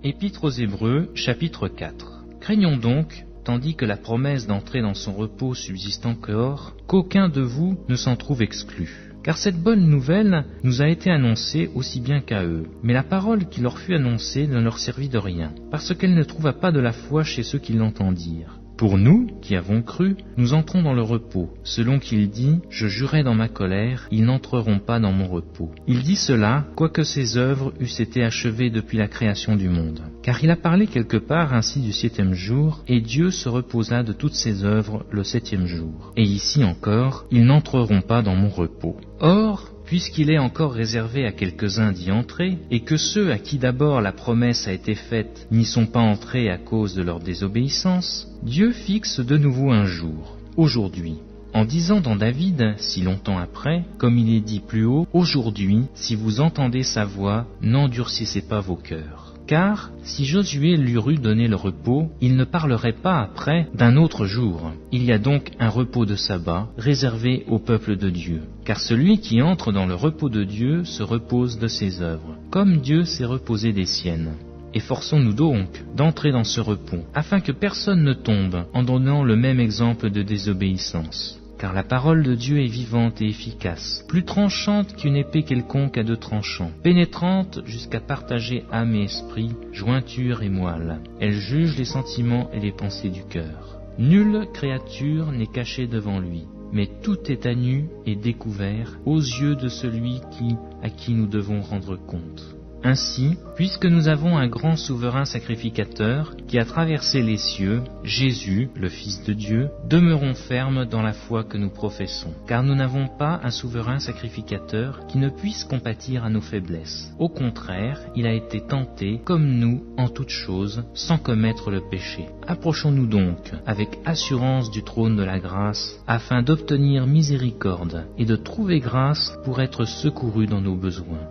Épître aux Hébreux, chapitre 4. Craignons donc, tandis que la promesse d'entrer dans son repos subsiste encore, qu'aucun de vous ne s'en trouve exclu. Car cette bonne nouvelle nous a été annoncée aussi bien qu'à eux. Mais la parole qui leur fut annoncée ne leur servit de rien, parce qu'elle ne trouva pas de la foi chez ceux qui l'entendirent. Pour nous, qui avons cru, nous entrons dans le repos, selon qu'il dit « Je jurai dans ma colère, ils n'entreront pas dans mon repos ». Il dit cela, quoique ses œuvres eussent été achevées depuis la création du monde. Car il a parlé quelque part ainsi du 7e jour, et Dieu se reposa de toutes ses œuvres le 7e jour. Et ici encore, ils n'entreront pas dans mon repos. Or, puisqu'il est encore réservé à quelques-uns d'y entrer, et que ceux à qui d'abord la promesse a été faite n'y sont pas entrés à cause de leur désobéissance, Dieu fixe de nouveau un jour, aujourd'hui, en disant dans David, si longtemps après, comme il est dit plus haut, « Aujourd'hui, si vous entendez sa voix, n'endurcissez pas vos cœurs. » Car, si Josué leur eût donné le repos, il ne parlerait pas après d'un autre jour. Il y a donc un repos de sabbat réservé au peuple de Dieu. Car celui qui entre dans le repos de Dieu se repose de ses œuvres, comme Dieu s'est reposé des siennes. Efforçons-nous donc d'entrer dans ce repos, afin que personne ne tombe en donnant le même exemple de désobéissance. Car la parole de Dieu est vivante et efficace, plus tranchante qu'une épée quelconque à 2 tranchants, pénétrante jusqu'à partager âme et esprit, jointure et moelle. Elle juge les sentiments et les pensées du cœur. Nulle créature n'est cachée devant lui, mais tout est à nu et découvert aux yeux de celui à qui nous devons rendre compte. Ainsi, puisque nous avons un grand souverain sacrificateur qui a traversé les cieux, Jésus, le Fils de Dieu, demeurons fermes dans la foi que nous professons, car nous n'avons pas un souverain sacrificateur qui ne puisse compatir à nos faiblesses. Au contraire, il a été tenté, comme nous, en toutes choses, sans commettre le péché. Approchons-nous donc, avec assurance du trône de la grâce, afin d'obtenir miséricorde et de trouver grâce pour être secourus dans nos besoins.